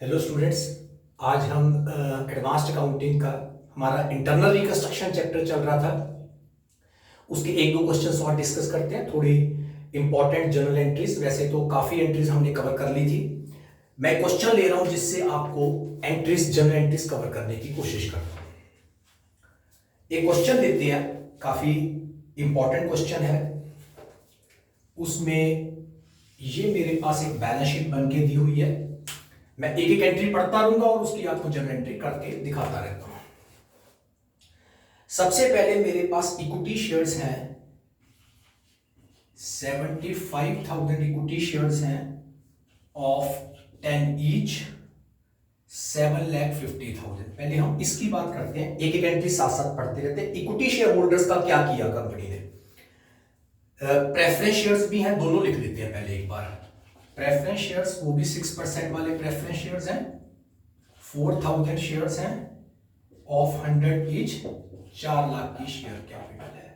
Hello students. आज हम advanced accounting का हमारा इंटरनल रिकंस्ट्रक्शन चैप्टर चल रहा था। उसके एक दो क्वेश्चंस और डिस्कस करते हैं। थोड़ी इंपॉर्टेंट जर्नल एंट्रीज, वैसे तो काफ़ी एंट्रीज हमने कवर कर ली थी। मैं क्वेश्चन ले रहा हूं जिससे आपको एंट्रीज, जर्नल एंट्रीज कवर करने की कोशिश करता हूं। एक क्वेश्चन लेते हैं, काफ़ी इंपॉर्टेंट क्वेश्चन है। उसमें ये मेरे पास एक बैलेंस शीट बन के दी हुई है। मैं एक एक एंट्री पढ़ता रहूंगा और उसकी आपको जर्नल एंट्री करके दिखाता रहता हूं। सबसे पहले मेरे पास इक्विटी शेयर्स हैं, 75,000 इक्विटी शेयर्स हैं ऑफ 10 ईच, 7,50,000। पहले हम इसकी बात करते हैं, एक एक एंट्री साथ साथ पढ़ते रहते हैं। इक्विटी शेयर होल्डर्स का क्या किया कंपनी ने? प्रेफरेंस शेयर्स भी हैं, दोनों लिख लेते हैं पहले एक बार। प्रेफरेंस शेयर्स वो भी 6% वाले प्रेफरेंस शेयर्स हैं, 4,000 शेयर्स हैं ऑफ 100 ईच, 4 लाख की शेयर कैपिटल है।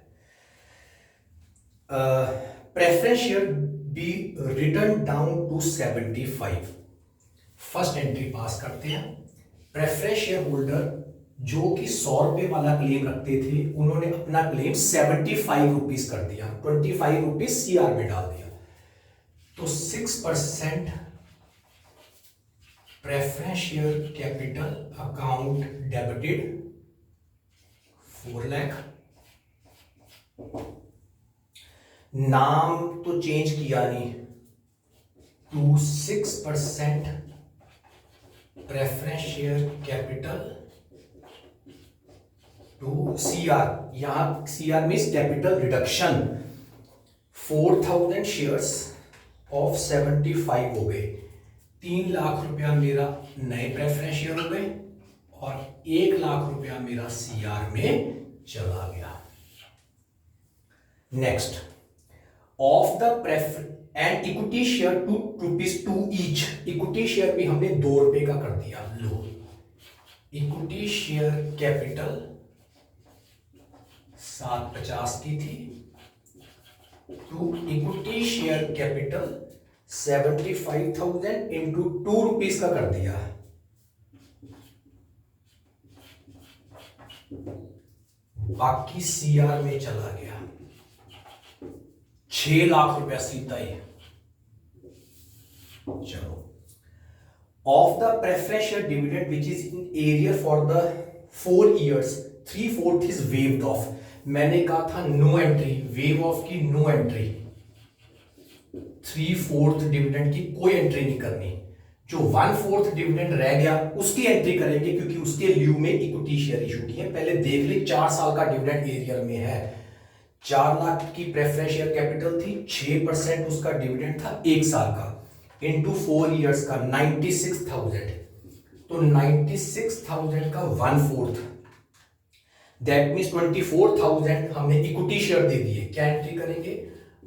Preference share be return down to 75। First entry पास करते हैं। प्रेफरेंस शेयर होल्डर जो कि 100 रुपए वाला क्लेम रखते थे, उन्होंने अपना क्लेम 75 रुपीज कर दिया, 25 रुपीज सीआर में डाल दिया। तो 6% preference share capital account debited 4 lakh. नाम तो चेंज किया नहीं, to 6% preference share capital to CR. यहां CR means capital reduction. 4,000 shares of 75 हो गए, 3 लाख रुपया मेरा नए प्रेफरेंस शेयर हो गए और 1 लाख रुपया मेरा सीआर में चला गया। Next, of the prefer and equity share to ₹2 each. Equity share भी हमने 2 रुपए का कर दिया। लो, इक्विटी शेयर कैपिटल 750 की थी, to equity share capital 75,000 into 2 rupees का कर दिया। बाकी सीआर में चला गया 6 लाख रुपया सीधा ही। चलो, of the preference share dividend which is in arrear for the 4 years 3/4 is waived of. मैंने कहा था नो एंट्री, वेव ऑफ की नो एंट्री, 3/4 डिविडेंड की कोई एंट्री नहीं करनी। जो 1/4 डिविडेंड रह गया उसकी एंट्री करेंगे, क्योंकि उसके ल्यू में इक्विटी शेयर इशू की है। पहले देख ले, 4 साल का डिविडेंड एरियर में है। 4 लाख की प्रेफरेंस शेयर कैपिटल थी, 6% उसका डिविडेंड था 1 साल का, इंटू 4 ईयर्स का 96,000। तो 96,000 का 1/4, दैट मीन्स 24,000 हमने इक्विटी शेयर दे दिए। क्या एंट्री करेंगे?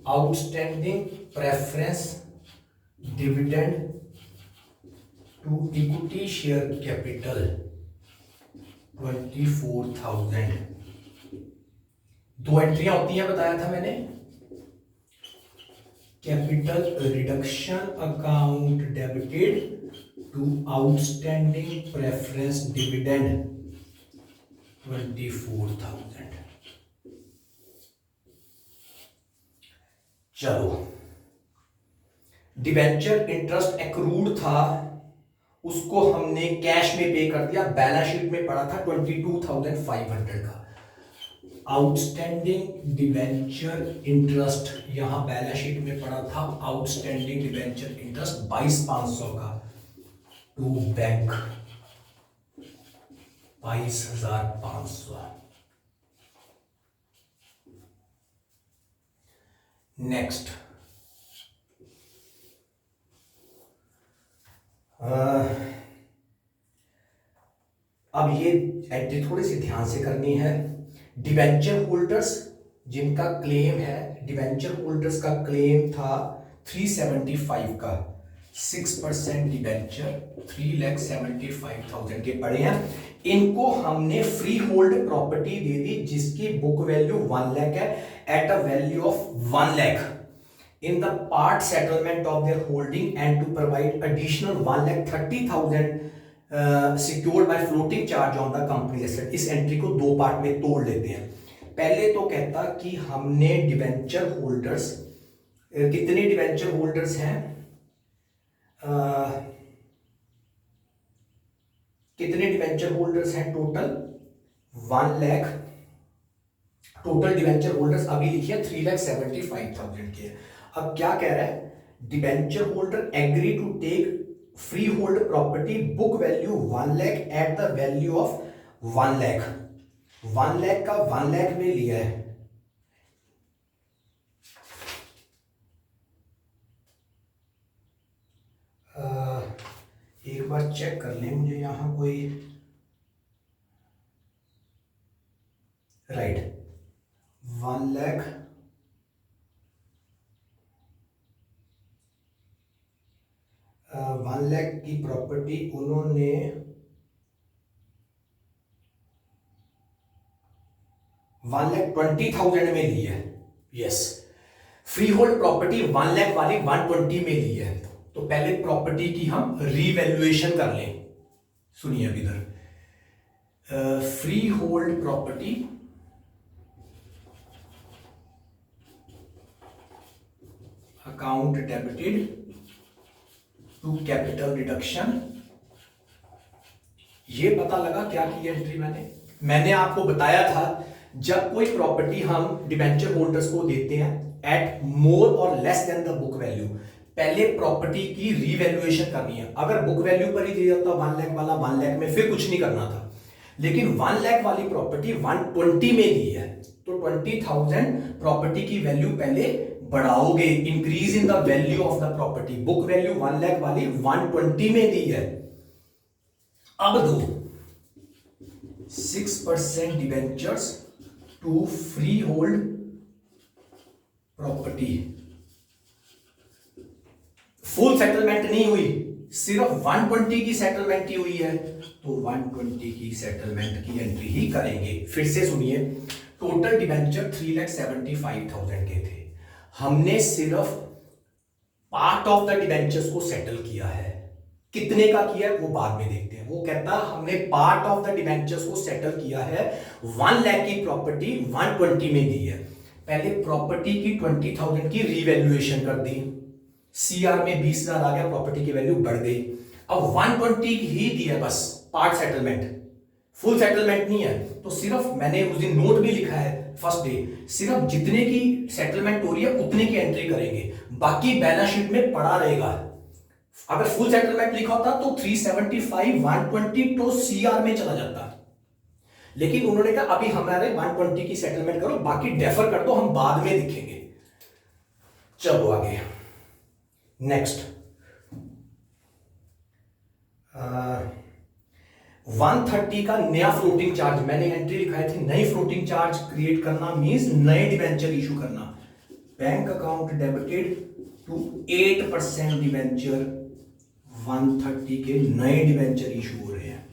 Outstanding preference dividend to equity share capital 24,000। 2 एंट्रियां होती हैं, बताया था मैंने। Capital reduction account debited to outstanding preference dividend 24,000। चलो, डिबेंचर इंटरेस्ट एक्रूड था, उसको हमने कैश में पे कर दिया। बैलेंस शीट में पड़ा था 22,500 का। आउटस्टैंडिंग डिबेंचर इंटरेस्ट यहां बैलेंस शीट में पड़ा था, आउटस्टैंडिंग डिबेंचर इंटरेस्ट 22,500 का, टू बैंक 22,500। नेक्स्ट, अब ये एंट्री थोड़ी सी ध्यान से करनी है। डिबेंचर होल्डर्स जिनका क्लेम है, डिबेंचर होल्डर्स का क्लेम था 375 का, 6% डिबेंचर 3,75,000 के पड़े हैं। इनको हमने फ्री होल्ड प्रॉपर्टी दे दी जिसकी बुक वैल्यू 1 लाख है, at a value of 1 lakh. in the part settlement of their holding and to provide additional 1,30,000 secured by floating charge on the company asset। इस एंट्री को दो पार्ट में तोड़ लेते हैं। पहले तो कहता कि हमने डिवेंचर होल्डर्स, कितने डिवेंचर होल्डर्स हैं, कितने डिवेंचर होल्डर्स हैं total 1 lakh. Total debenture holders अभी लिखिए 3,75,000 के। अब क्या कह रहा है, debenture holder agree to take freehold property book value 1 lakh at the value of 1 lakh. 1 lakh का 1 लाख में लिया है। एक बार चेक कर लें, मुझे यहां कोई राइट 1 लाख 1 लाख की प्रॉपर्टी उन्होंने 1,20,000 में ली है। Yes, free hold property 1 lakh वाली 120 में ली है। तो पहले प्रॉपर्टी की हम रीवैल्यूएशन कर लें। सुनिए अब इधर, freehold property account debited to capital reduction. ये पता लगा क्या की एंट्री मैंने आपको बताया था, जब कोई प्रॉपर्टी हम डिबेंचर होल्डर्स को देते हैं एट मोर और less than the book value, पहले प्रॉपर्टी की रीवैल्यूएशन करनी है। अगर बुक वैल्यू पर ही दिया जाता 1 लाख वाला 1 लाख में, फिर कुछ नहीं करना था। लेकिन 1 लाख वाली प्रॉपर्टी 120 में दी है, तो 20,000 प्रॉपर्टी की वैल्यू पहले बढ़ाओगे, increase in the value of the property. Book value 1 lakh वाली 120 में दी है। अब दो 6% debentures to freehold property. Full settlement नहीं हुई, सिर्फ 120 की सेटलमेंट ही हुई है, तो 120 की सेटलमेंट की एंट्री ही करेंगे। फिर से सुनिए, टोटल डिबेंचर 3,75,000 के थे, हमने सिर्फ पार्ट ऑफ द डिबेंचर्स को सेटल किया है। कितने का किया है वो बाद में देखते हैं। वो कहता हमने पार्ट ऑफ द डिबेंचर्स को सेटल किया है, 1 लाख की प्रॉपर्टी 120 में दी है। पहले प्रॉपर्टी की 20,000 की रीवैल्यूएशन कर दी, सीआर में 20,000 आ गया, प्रॉपर्टी की वैल्यू बढ़ गई। अब 120 ही दी है बस, पार्ट सेटलमेंट, फुल सेटलमेंट नहीं है। तो सिर्फ मैंने उस दिन नोट भी लिखा है फर्स्ट डे, सिर्फ जितने की सेटलमेंट हो रही है उतने की एंट्री करेंगे, बाकी बैलेंस शीट में पड़ा रहेगा। अगर फुल सेटलमेंट लिखा होता तो 375 120 तो सीआर में चला जाता, लेकिन उन्होंने कहा अभी हमारे 120 की सेटलमेंट करो, बाकी डेफर कर दो, हम बाद में दिखेंगे। चलो आगे नेक्स्ट, 130 का नया फ्लोटिंग चार्ज। मैंने एंट्री लिखाई थी, नई फ्लोटिंग चार्ज क्रिएट करना मींस नए डिबेंचर इशू करना। Bank account debited to 8% debenture, 130 के नए डिबेंचर इशू हो रहे हैं,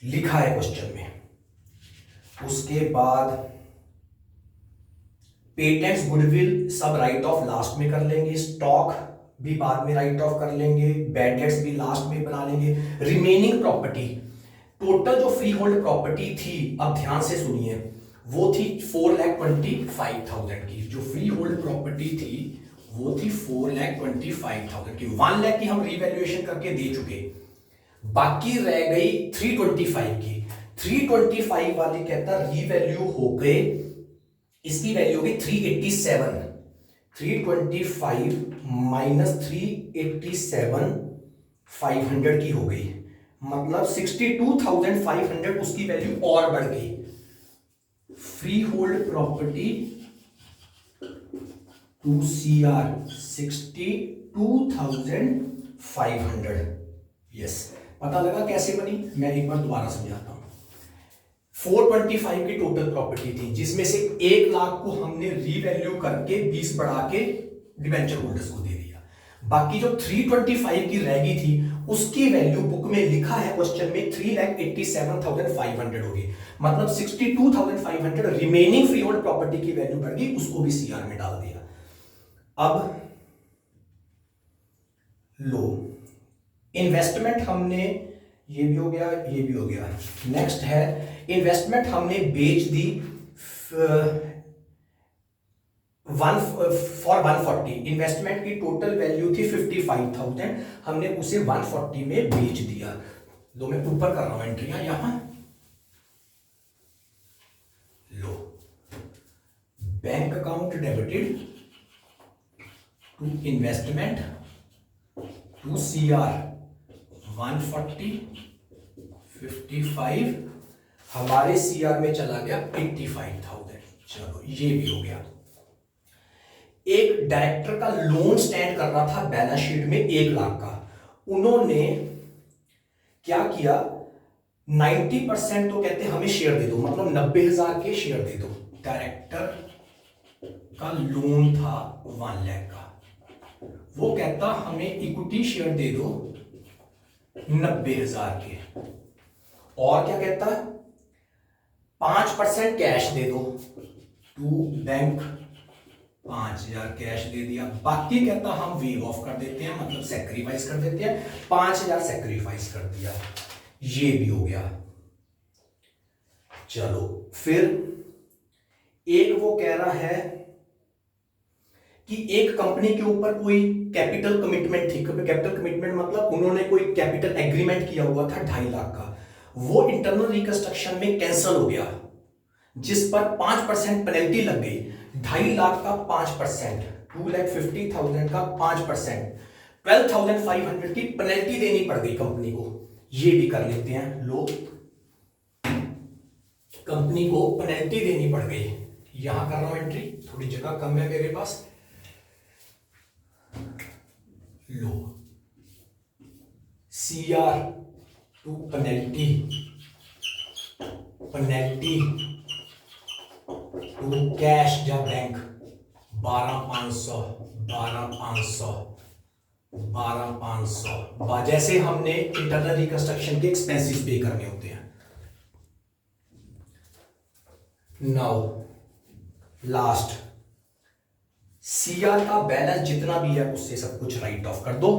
लिखा है क्वेश्चन में। उसके बाद पेटेंट्स गुडविल सब राइट ऑफ लास्ट में कर लेंगे, स्टॉक भी बाद में राइट ऑफ कर लेंगे, बैड डेट्स भी लास्ट में बना लेंगे। रिमेनिंग प्रॉपर्टी, टोटल जो फ्री होल्ड प्रॉपर्टी थी, अब ध्यान से सुनिए, वो थी 4,25,000 की। जो फ्री होल्ड प्रॉपर्टी थी वो थी 4,25,000 की। 1 लाख की हम रीवैल्यूएशन करके दे चुके, बाकी रह गई 325 की। 325 वाली कहता रीवैल्यू हो गए, इसकी वैल्यू होगी 387। 325 माइनस 387 500 की हो गई, मतलब 62,500 उसकी वैल्यू और बढ़ गई। Freehold property to CR 62,500। Yes, पता लगा कैसे बनी? मैं एक बार दोबारा समझाता हूं। 425 की टोटल प्रॉपर्टी थी, जिसमें से 1 लाख को हमने रीवैल्यू करके 20 बढ़ा के डिबेंचर होल्डर्स को दे दिया। बाकी जो 325 की रह गई थी उसकी वैल्यू बुक में लिखा है क्वेश्चन में 3,87,500 होगी, मतलब 62,500 रिमेनिंग फ्री होल्ड प्रॉपर्टी की वैल्यू बढ़ गई, उसको भी सीआर में डाल दिया। अब लो, इन्वेस्टमेंट हमने, ये भी हो गया, ये भी हो गया। नेक्स्ट है इन्वेस्टमेंट हमने बेच दी फॉर 140। इन्वेस्टमेंट की टोटल वैल्यू थी 55,000, हमने उसे 140 में बेच दिया। लो मैं ऊपर कर रहा हूं एंट्रियां यहां। लो, bank account debited to investment to CR 140 55, हमारे CR में चला गया 85,000। चलो ये भी हो गया। एक डायरेक्टर का लोन स्टैंड कर रहा था बैलेंस शीट में 1 लाख का, उन्होंने क्या किया, 90% तो कहते हैं हमें शेयर दे दो, मतलब 90,000 के शेयर दे दो। डायरेक्टर का लोन था 1 लाख का, वो कहता हमें इक्विटी शेयर दे दो 90,000 के, और क्या कहता है 5% कैश दे दो टू बैंक, 5,000 कैश दे दिया, बाकी कहता हम वेव ऑफ कर देते हैं, मतलब सेक्रीफाइस कर देते हैं, 5,000 सेक्रीफाइस कर दिया। ये भी हो गया। चलो फिर एक वो कह रहा है कि एक कंपनी के ऊपर कोई कैपिटल कमिटमेंट थी, कैपिटल कमिटमेंट मतलब उन्होंने कोई कैपिटल एग्रीमेंट किया हुआ था 2.5 लाख का, वो इंटरनल रिकंस्ट्रक्शन में कैंसिल हो गया, जिस पर 5% पेनल्टी लग गई। 2.5 लाख का 5%, 2,50,000 का 5%, 12,500 की पेनल्टी देनी पड़ गई कंपनी को। ये भी कर लेते हैं। लो, कंपनी को पेनल्टी देनी पड़ गई। यहां कर रहा हूं एंट्री, थोड़ी जगह कम है मेरे पास। लो, CR to penalty to cash या बैंक 12,500 12,500 12,500, जैसे हमने इंटरनल रिकंस्ट्रक्शन के एक्सपेंसेस पे करने होते हैं। नाउ लास्ट, CR का बैलेंस जितना भी है उससे सब कुछ राइट ऑफ कर दो।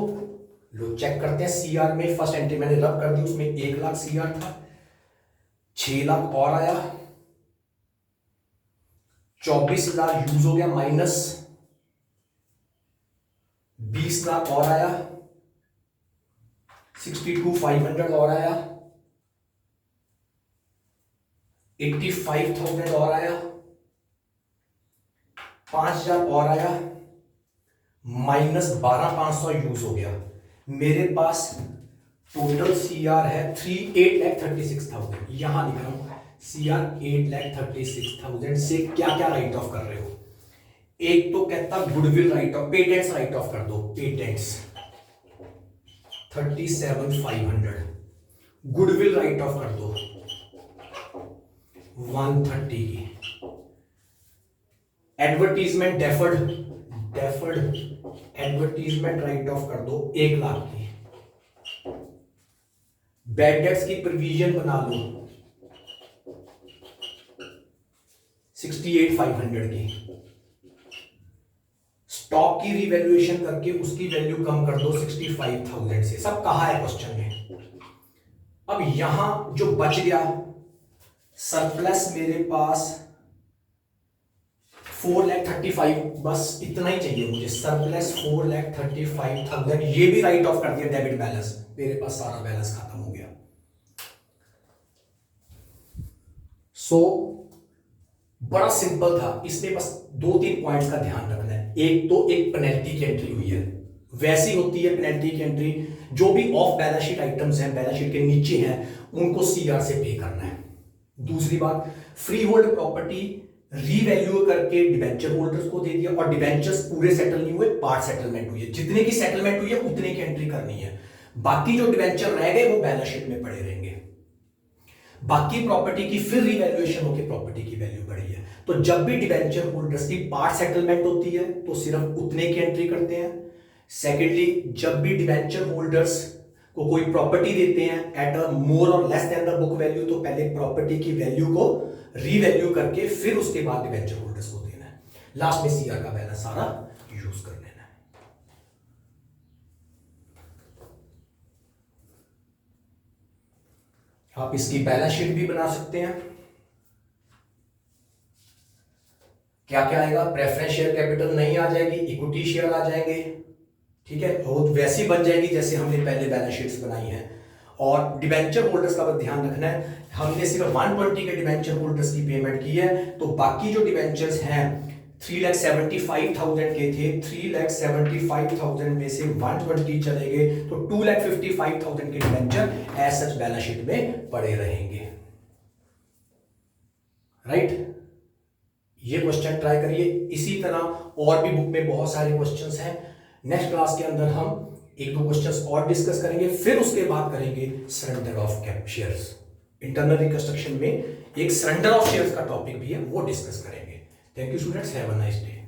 लो चेक करते हैं। CR में फर्स्ट एंट्री मैंने रब कर दी, उसमें 1 लाख CR था, 6 लाख और आया, 24,000 यूज हो गया, माइनस 20 लाख और आया, 62,500 और आया, 85,000 और आया, 5,000 और आया, माइनस 12,500 यूज हो गया। मेरे पास टोटल CR है 8,36,000। यहां लिख रहा हूं CR 8,36,000 से क्या क्या राइट ऑफ कर रहे हो। एक तो कहता goodwill right of, patents right of कर दो, पेटेंट्स 37,500, गुडविल राइट ऑफ कर दो 130 की, advertisement deferred advertisement right of कर दो 1 लाख की, बैड डेट्स की प्रोविजन बना लो 68,500 की, स्टॉक की रिवैल्यूएशन करके उसकी वैल्यू कम कर दो 65,000 से। सब कहा है क्वेश्चन में। अब यहां जो बच गया सरप्लस मेरे पास 4,35,000, बस इतना ही चाहिए मुझे, सरप्लस 4,35,000। ये भी राइट ऑफ कर दिया डेबिट बैलेंस, मेरे पास सारा बैलेंस खत्म हो गया। सो बड़ा सिंपल था, इसमें बस 2-3 पॉइंट्स का ध्यान रखना है। एक तो एक पेनल्टी की एंट्री हुई है, वैसी होती है पेनल्टी की एंट्री, जो भी ऑफ बैलेंस शीट आइटम्स हैं, बैलेंस शीट के नीचे हैं, उनको CR से पे करना है। दूसरी बात, फ्री होल्ड प्रॉपर्टी रीवैल्यू करके डिबेंचर होल्डर्स को दे दिया, और डिबेंचर्स पूरे सेटल नहीं हुए, पार्ट सेटलमेंट हुई है। जितने की सेटलमेंट हुई है उतने की एंट्री करनी है, बाकी जो डिबेंचर रह गए वो बैलेंस शीट में पड़े रहेंगे। बाकी प्रॉपर्टी की फिर रिवैल्यूएशन होकर प्रॉपर्टी की वैल्यू बढ़ी है। तो जब भी डिबेंचर होल्डर्स की पार्ट सेटलमेंट होती है तो सिर्फ उतने की एंट्री करते हैं। सेकेंडली, जब भी डिबेंचर होल्डर्स को कोई प्रॉपर्टी देते हैं एट अ मोर और less than the book value, तो पहले प्रॉपर्टी की वैल्यू को रीवैल्यू करके फिर उसके बाद डिबेंचर होल्डर्स को देना है। लास्ट में सीआर का बैलेंस सारा यूज कर लेना है। आप इसकी बैलेंस शीट भी बना सकते हैं। क्या क्या आएगा, प्रेफरेंस शेयर कैपिटल नहीं आ जाएगी, इक्विटी शेयर आ जाएंगे, ठीक है, और वैसी बन जाएगी जैसे हमने पहले बैलेंस शीट्स बनाई हैं। और डिबेंचर होल्डर्स का बस ध्यान रखना है, हमने सिर्फ 120 के डिबेंचर होल्डर्स की पेमेंट की है, तो बाकी जो डिबेंचर्स हैं 3,75,000 के थे, 3,75,000 में से 120 चले गए, तो 2,55,000 के debenture as such balance sheet में पड़े रहेंगे। राइट, ये क्वेश्चन ट्राई करिए। इसी तरह और भी बुक में बहुत सारे क्वेश्चंस हैं। नेक्स्ट क्लास के अंदर हम एक दो क्वेश्चंस और डिस्कस करेंगे, फिर उसके बाद करेंगे surrender of cap shares. Internal reconstruction में एक सरेंडर ऑफ शेयर्स का टॉपिक भी है, वो डिस्कस करेंगे। Thank you students, have a nice day.